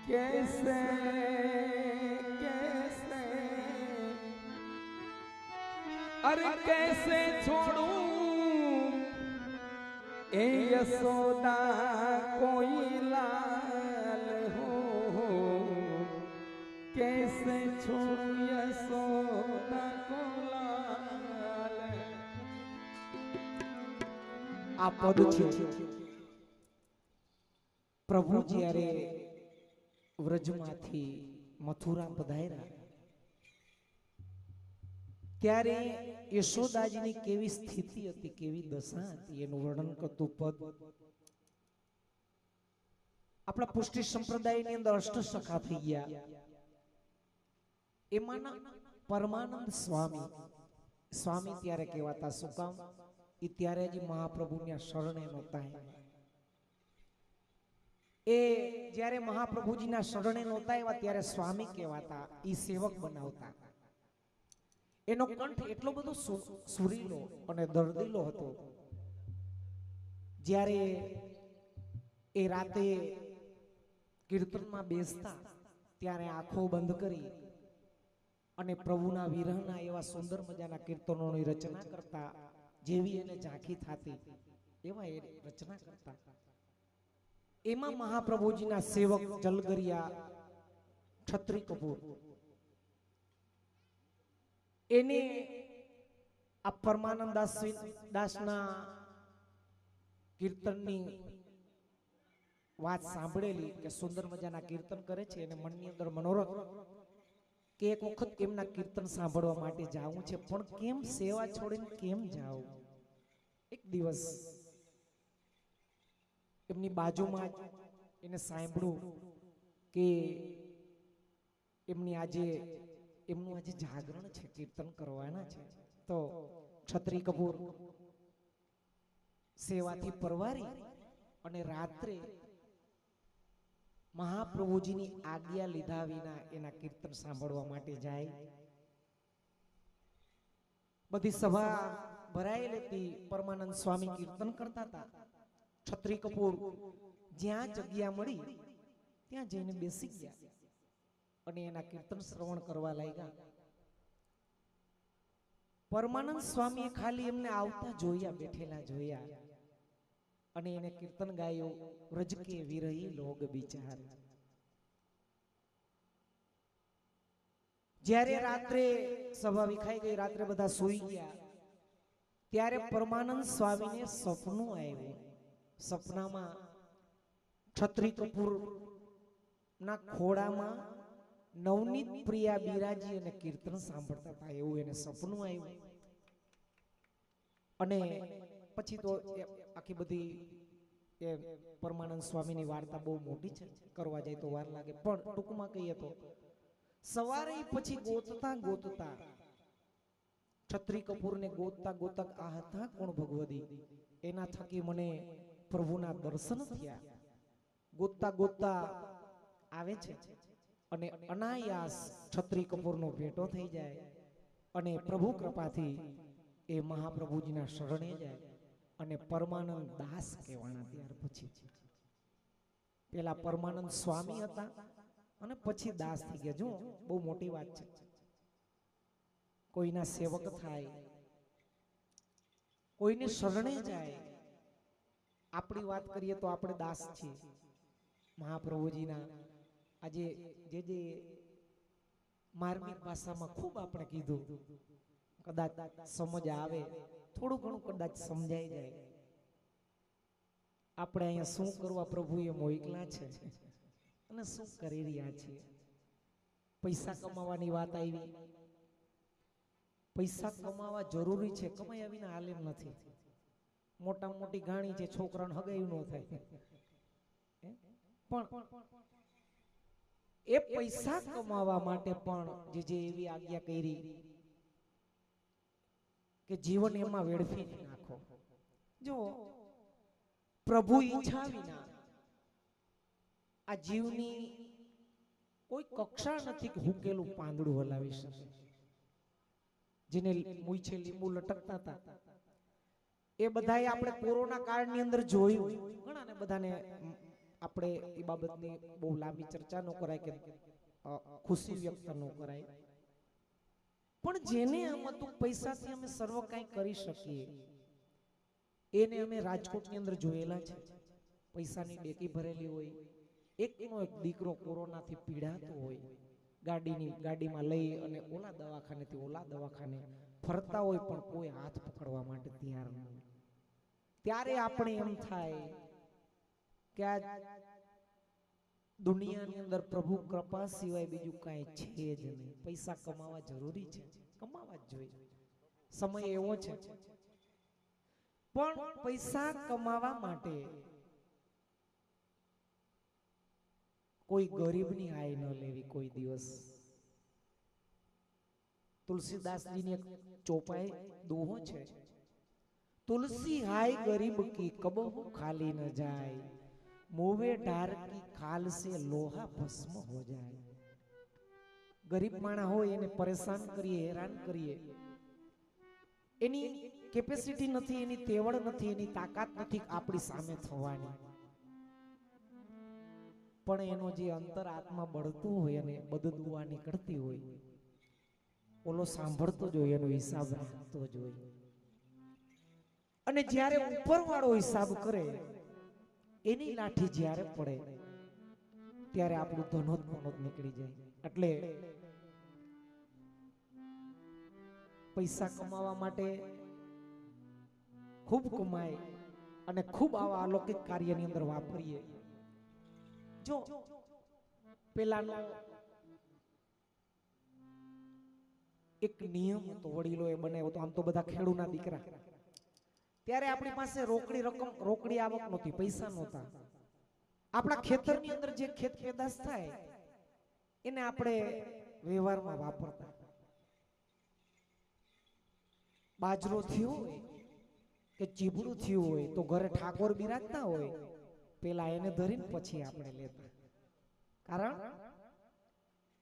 कैसे कैसे अरे कैसे छोड़ूं ए यशोदा कोई लाल हो कैसे छोड़ूं यशोदा को लाल આ પદ છે પ્રભુ જ્યારે વ્રજમાંથી મથુરા પધાર્યા ત્યારે યશોદાજીની કેવી સ્થિતિ હતી, કેવી દશા હતી એનું વર્ણન કરતું પદ આપણા પુષ્ટિ સંપ્રદાયની અંદર અષ્ટસખા થઈ ગયા. એમાંના પરમાનંદ સ્વામી સ્વામી ત્યારે કહેવાતા. શું કામ? એ ત્યારે જ મહાપ્રભુની શરણે નહોતા. એ જ્યારે મહાપ્રભુજીના શરણે નહોતા આવ્યા ત્યારે સ્વામી કહેવાતા. એ સેવક બનાવતા. એનો કંઠ એટલો બધો સુરીલો અને દર્દીલો હતો. જ્યારે એ રાતે કીર્તનમાં બેસતા ત્યારે આંખો બંધ કરી અને પ્રભુના વિરહના એવા સુંદર મજાના કીર્તનોની રચના કરતા. જેવી એને ઝાંખી થતી એવા એ રચના કરતા. એમાં મહાપ્રભુજીના સેવક જલગરિયા છત્રી કપૂર એને આ પરમાનંદ દાસના કીર્તનની વાત સાંભળેલી કે સુંદર મજાના કીર્તન કરે છે અને મનની અંદર મનોરથ કે એક વખત એમના કીર્તન સાંભળવા માટે જાવું છે, પણ કેમ સેવા છોડીને કેમ જાવું. એક દિવસ એમની બાજુમાં જ એને સાંભળ્યું કે એમનું આજે જાગરણ છે, કીર્તન કરવાના છે. તો છત્રી કપૂર સેવાથી પરવારી અને રાત્રે મહાપ્રભુજીની આજ્ઞા લીધા વિના એના કીર્તન સાંભળવા માટે જાય. બધી સભા ભરાયેલી હતી. પરમાનંદ સ્વામી કીર્તન કરતા હતા. છત્રી કપૂર જ્યાં જગ્યા મળી ત્યાં જઈને બેસી ગયા અને એના કીર્તન શ્રવણ કરવા લાગ્યા. પરમાનંદ સ્વામીએ ખાલી એમને આવતા જોયા, બેઠેલા જોયા અને એને કીર્તન ગાયું, વ્રજ કે વિરહી લોગ વિચાર. જ્યારે રાત્રે સભા વિખાઈ ગઈ, રાત્રે બધા સૂઈ ગયા, ત્યારે પરમાનંદ સ્વામીને સપનું આવ્યું. સપનામાં છત્રી કપૂર ના ખોડામાં નવનીત પ્રિયા બિરાજી અને કીર્તન સાંભળતા હતા એવું એને સપનું આવ્યું. અને પછી તો આખી બધી એ પરમાનંદ સ્વામીની વાર્તા બહુ મોટી છે, કરવા જાય તો વાર લાગે, પણ ટૂંકમાં કહીએ તો સવારે પછી ગોતતા ગોતતા છત્રી કપૂરને ગોતતા ગોતતા આ હતા કોણ ભગવદી, એના થકી મને પ્રભુના દર્શન થયા. ગોતતા ગોતતા આવે છે અને અનાયાસ છત્રી કપૂરનો ભેટો થઈ જાય અને પ્રભુ કૃપાથી એ મહાપ્રભુજીના શરણે જાય અને પરમાનંદ દાસ કહેવાના. ત્યાર પછી પેલા પરમાનંદ સ્વામી હતા અને પછી દાસ થઈ ગયા. જો બહુ મોટી વાત છે. કોઈના સેવક થાય, કોઈને શરણે જાય. આપણી વાત કરીએ તો આપણે દાસ છીએ મહાપ્રભુજીના. આજે જે માર્મિક ભાષામાં ખૂબ આપણે કીધું, કદાચ સમજ આવે, થોડું ઘણું કદાચ સમજાઈ જાય. આપણે અહીંયા શું કરવા પ્રભુએ મોકલા છે અને શું કરી રહ્યા છીએ. પૈસા કમાવાની વાત આવી. પૈસા કમાવા જરૂરી છે, કમાયા વિના હાલે નથી. મોટા મોટી ગાણી છે, છોકરાને હગાયું ન થાય, પણ એ પૈસા કમાવા માટે પણ જે એવી આજ્ઞા કરી કે જીવન એમાં વેડફી નાખો. જો પ્રભુ ઈચ્છા વિના આ જીવની કોઈ કક્ષા નથી કે હુકેલું પાંદડું હલાવી શકે. જેને મૂછે લીંબુ લટકતા હતા, એ બધાએ આપણે કોરોના કાળની અંદર જોયું. ઘણાને બધાને આપણે એ બાબતની બહુ લાંબી ચર્ચા ન કરાય કે ખુશી વ્યક્ત ન કરાય, પણ જેને આમ હતું પૈસાથી અમે સર્વ કાંઈ કરી શકીએ એને અમે રાજકોટની અંદર જોયેલા છે. પૈસાની ડેકી ભરેલી હોય, એકનો એક દીકરો કોરોનાથી પીડાતો હોય, ગાડીમાં લઈ અને ઓલા દવાખાનેથી ઓલા દવાખાને ફરતા હોય, પણ કોઈ હાથ પકડવા માટે તૈયાર ન હોય. ત્યારે આપણે એમ થાય કે આ દુનિયાની અંદર પ્રભુ કૃપા સિવાય બીજું કાંઈ છે જ નહીં. પૈસા કમાવા જરૂરી છે, કમાવા જ જોઈએ, સમય એવો છે. પણ પૈસા કમાવા માટે કોઈ ગરીબની હાય ન લેવી કોઈ દિવસ. તુલસીદાસજીની એક ચોપાઈ દોહો છે, તુલસી હાય ગરીબ કી કબહુ ખાલી ન જાય, મોવે ઢાર કી ખાલ સે લોહા ભસ્મ હો જાય. ગરીબ માણા હોય એને પરેશાન કરીએ, હેરાન કરીએ, એની કેપેસિટી નથી, એની તેવડ નથી, એની તાકાત નથી આપણી સામે થવાની, પણ એનો જે અંતર આત્મા બળતું હોય અને બદદુઆ નીકળતી હોય, ઓલો સાંભળતો જોઈએ, એનો હિસાબ રાખતો જોઈએ. અને જ્યારે ઉપરવાળો હિસાબ કરે, એની લાઠી જ્યારે પડે ત્યારે આપણું ધનોત મનોત નીકળી જાય. એટલે પૈસા કમાવા માટે ખૂબ કમાય અને ખૂબ આવા અલૌકિક કાર્યની અંદર વાપરીએ. જો પેલાનો એક નિયમ હતો, વડીલોએ બનાવ્યો હતો. આમ તો બધા ખેડૂના દીકરા, ત્યારે આપણી પાસે રોકડી રકમ, રોકડી આવક નહોતી, પૈસા નહોતા. આપણા ખેતરની અંદર જે ખેત પેદાશ થાય એને આપણે વ્યવહારમાં વાપરતા. બાજરો થયો હોય કે ચીબડું થયું હોય તો ઘરે ઠાકોર બિરાજતા હોય, પેલા એને ધરીને પછી આપણે લેતા. કારણ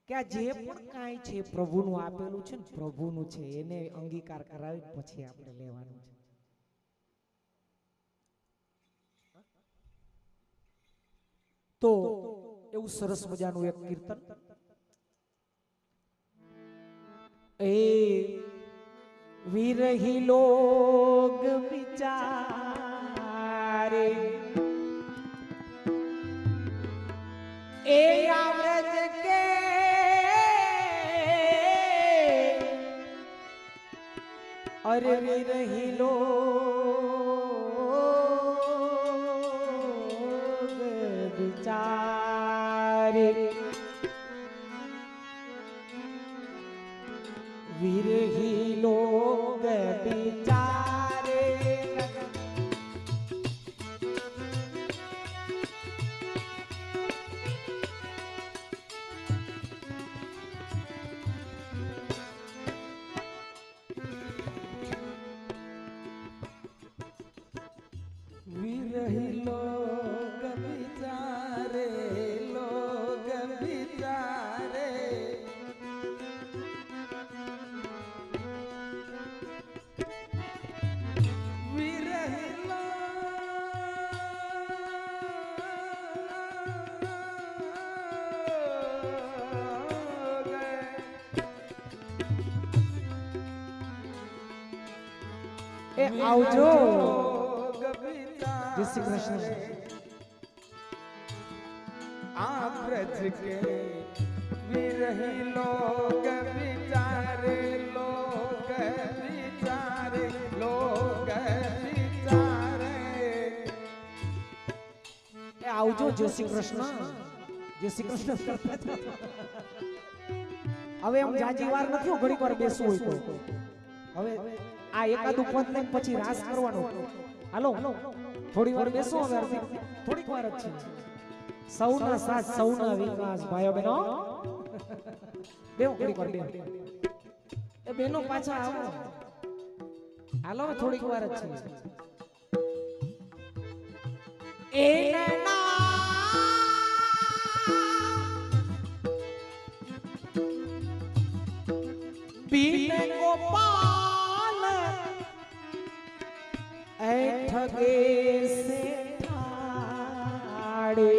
કે આ જે પણ કાંઈ છે પ્રભુનું આપેલું છે ને, પ્રભુનું છે, એને અંગીકાર કરાવી પછી આપણે લેવાનું છે. તો એવું સરસ મજાનું એક કીર્તન, એ વિરહી લોગ વિચારે એ આવરજ કે અરે વિરહી લોગ વિચારે વિરહી લોગ વિચારે વિરહી લોગ વિચારે, લોગ વિચારે, વિરહી લોગ. એ આવજો. જય શ્રી કૃષ્ણ. આબ્રજ કે વિરહી લોગ વિચારે, લોગ વિચારે, લોગ વિચારે. એ આવજો. જય શ્રી કૃષ્ણ. જય શ્રી કૃષ્ણ. હવે આમ જાજી વાર નથી, ઘડીક વાર બેસવું હોય તો. હવે આ એકાદું પદ લઈને પછી રાસ કરવાનો. હાલો થોડી વાર બેસો. હવે થોડીક વાર જ છે. સૌના સાથ, સૌના વિકાસ. ભાઈઓ બહેનો બેહો, ઘડીક વાર બેહો. એ બહેનો પાછા આવો. હાલો થોડીક વાર જ છે. એ बीन गोपाल ऐ ठगे से ठाड़े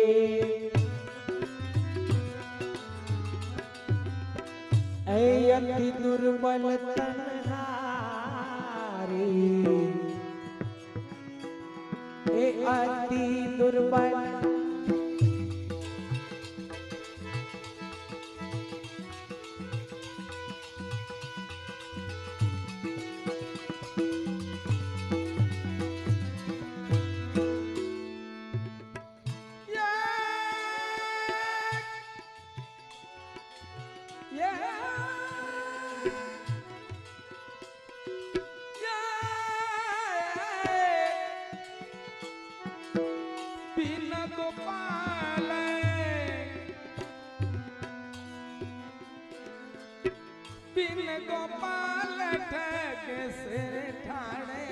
ऐ अति दुर्बल तनहारी ए अति दुर्बल गोपाल ठग से ठाणे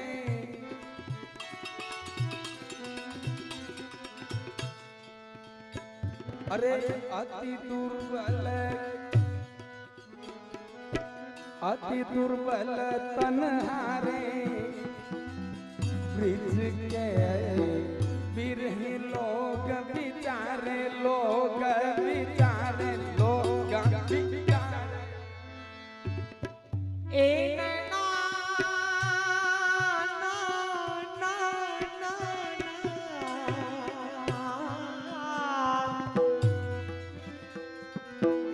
अरे अति दुर्बल तनहारे ब्रिज के बिरही लोग बिचारे लोग बिचारे लोग बिचारे ए ना ना ना ना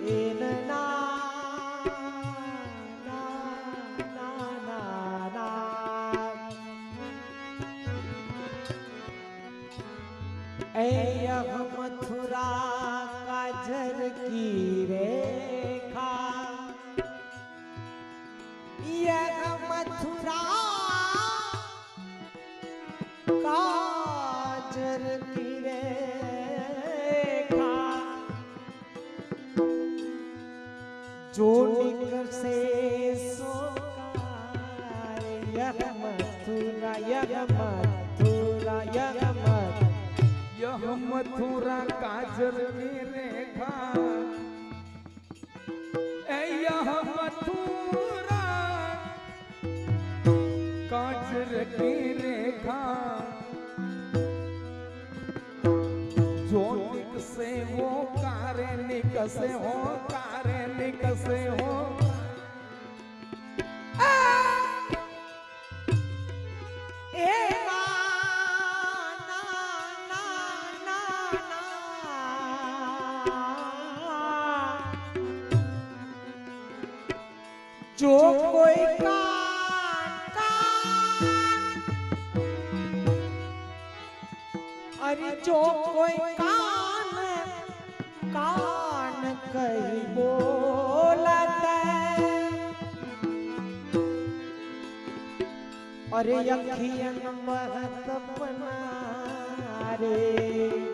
ए ना ना ना ना ए यह मथुरा काजर की रेखा यह मथुरा काजर की रेखा जो निकल से सोकार यह मथुरा यह मथुरा यह मथुरा यह मथुरा काजर की रेखा यह मथुरा काजर की रेखा जो निकसे वो कारे निकसे हो कारे निकसे हो जो कोई कान अरे जो कोई कान कहीं बोलता अरे अखियन महत पना रे